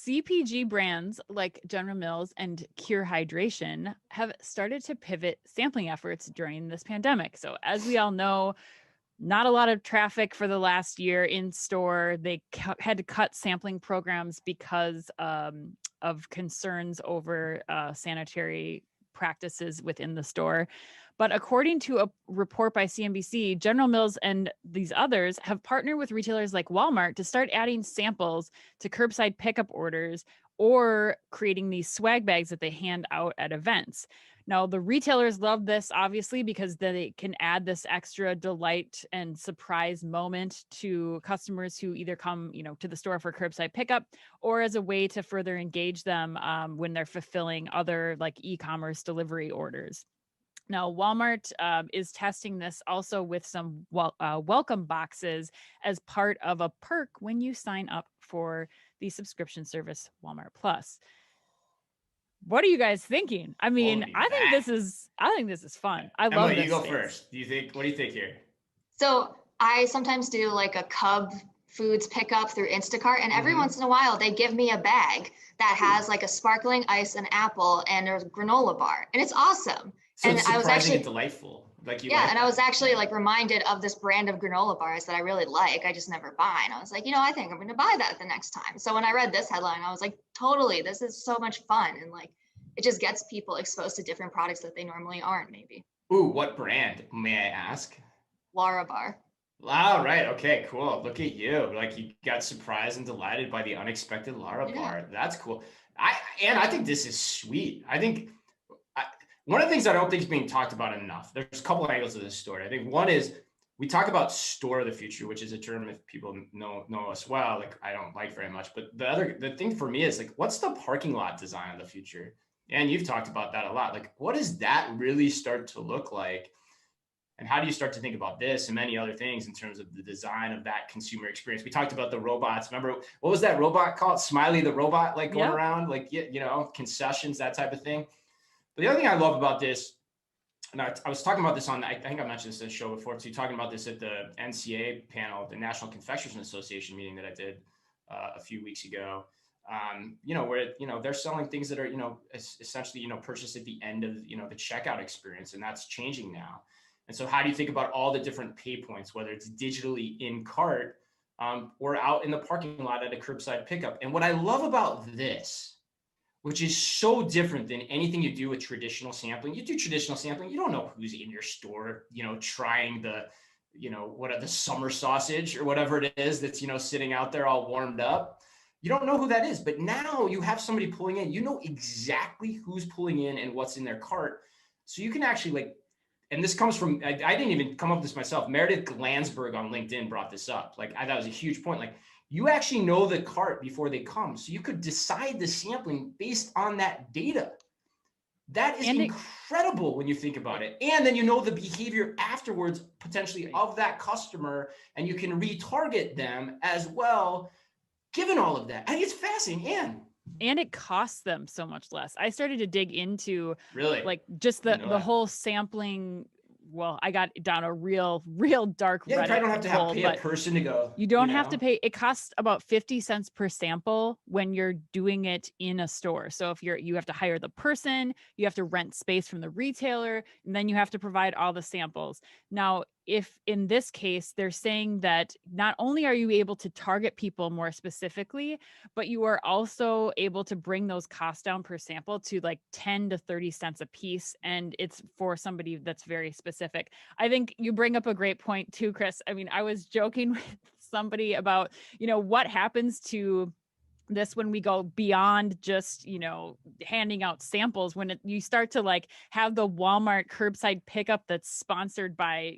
CPG brands like General Mills and Cure Hydration have started to pivot sampling efforts during this pandemic. So as we all know, not a lot of traffic for the last year in store. They had to cut sampling programs because of concerns over sanitary practices within the store. But according to a report by CNBC, General Mills and these others have partnered with retailers like Walmart to start adding samples to curbside pickup orders or creating these swag bags that they hand out at events. Now, the retailers love this, obviously, because they can add this extra delight and surprise moment to customers who either come, to the store for curbside pickup or as a way to further engage them when they're fulfilling other like e-commerce delivery orders. Now, Walmart is testing this also with some welcome boxes as part of a perk when you sign up for the subscription service Walmart Plus. What are you guys thinking? I mean, I think this is fun. I love this. Emily, you go first. What do you think here? So I sometimes do like a Cub Foods pickup through Instacart, and every once in a while they give me a bag that has like a sparkling ice, an apple, and a granola bar, and it's awesome. So and it's I was actually delightful. And I was actually like reminded of this brand of granola bars that I really like. I just never buy. And I was like, I think I'm going to buy that the next time. So when I read this headline, I was like, totally, this is so much fun. And like, it just gets people exposed to different products that they normally aren't, maybe. Ooh, what brand, may I ask? Lara Bar. Wow, right. Okay, cool. Look at you. Like you got surprised and delighted by the unexpected Lara Bar. That's cool. I think this is sweet. I think one of the things I don't think is being talked about enough, there's a couple of angles of this story. I think one is we talk about store of the future, which is a term if people know us well, like I don't like very much. But the thing for me is like, what's the parking lot design of the future? And you've talked about that a lot. Like, what does that really start to look like? And how do you start to think about this and many other things in terms of the design of that consumer experience? We talked about the robots. Remember, what was that robot called? Smiley the robot, like going around, like, concessions, that type of thing. But the other thing I love about this, and I was talking about this I think I mentioned this in the show before too, talking about this at the NCA panel, the National Confectioners Association meeting that I did a few weeks ago. Where, they're selling things that are, essentially, purchased at the end of, the checkout experience, and that's changing now. And so how do you think about all the different pay points, whether it's digitally in cart or out in the parking lot at a curbside pickup? And what I love about this, which is so different than anything you do with traditional sampling. You do traditional sampling, you don't know who's in your store, trying the, the summer sausage or whatever it is that's, sitting out there all warmed up. You don't know who that is, but now you have somebody pulling in, you know exactly who's pulling in and what's in their cart. So you can actually and this comes from, I didn't even come up with this myself. Meredith Glansberg on LinkedIn brought this up. Like, I thought it was a huge point. Like, you actually know the cart before they come. So you could decide the sampling based on that data. That is incredible when you think about it. And then you know the behavior afterwards, potentially of that customer, and you can retarget them as well, given all of that. I think it's fascinating. And it costs them so much less. I started to dig into just the whole sampling. Well, I got down a real dark Reddit. You probably don't have to pay a person to go. You don't have to pay. It costs about 50 cents per sample when you're doing it in a store. So if you have to hire the person, you have to rent space from the retailer, and then you have to provide all the samples. Now, if in this case, they're saying that not only are you able to target people more specifically, but you are also able to bring those costs down per sample to like 10 to 30 cents a piece. And it's for somebody that's very specific. I think you bring up a great point too, Chris. I mean, I was joking with somebody about, what happens to this when we go beyond just, handing out samples, when you start to have the Walmart curbside pickup that's sponsored by,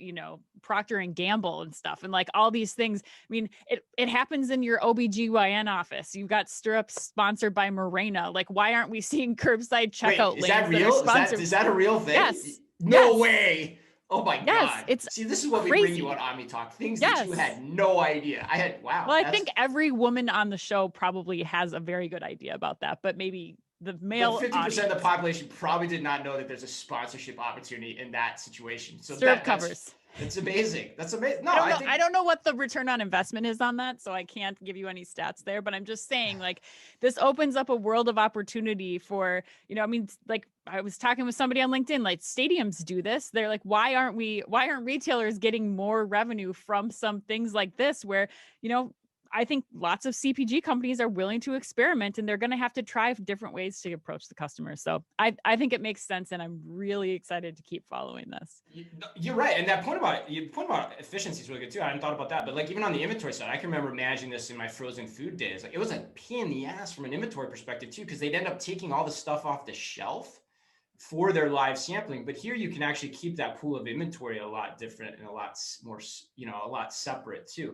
Procter and Gamble and stuff. And all these things. I mean, it happens in your OB-GYN office. You've got stirrups sponsored by Mirena. Why aren't we seeing curbside checkout lanes? Is that real? Is that a real thing? Yes. No way. Oh my God. See, this is what we bring you on Omni Talk. Things that you had no idea. Wow. Well, I think every woman on the show probably has a very good idea about that, but maybe the male 50% of the population probably did not know that there's a sponsorship opportunity in that situation. So stirrup covers. It's amazing. That's amazing. No, I don't know what the return on investment is on that, so I can't give you any stats there, but I'm just saying, like, this opens up a world of opportunity for, I mean, like, I was talking with somebody on LinkedIn, like, stadiums do this. They're like, why aren't retailers getting more revenue from some things like this where, I think lots of CPG companies are willing to experiment, and they're going to have to try different ways to approach the customers. So I think it makes sense, and I'm really excited to keep following this. You're right, and that point about efficiency is really good too. I hadn't thought about that, but like even on the inventory side, I can remember managing this in my frozen food days. Like it was a pain in the ass from an inventory perspective too, because they'd end up taking all the stuff off the shelf for their live sampling. But here you can actually keep that pool of inventory a lot different and a lot more, a lot separate too.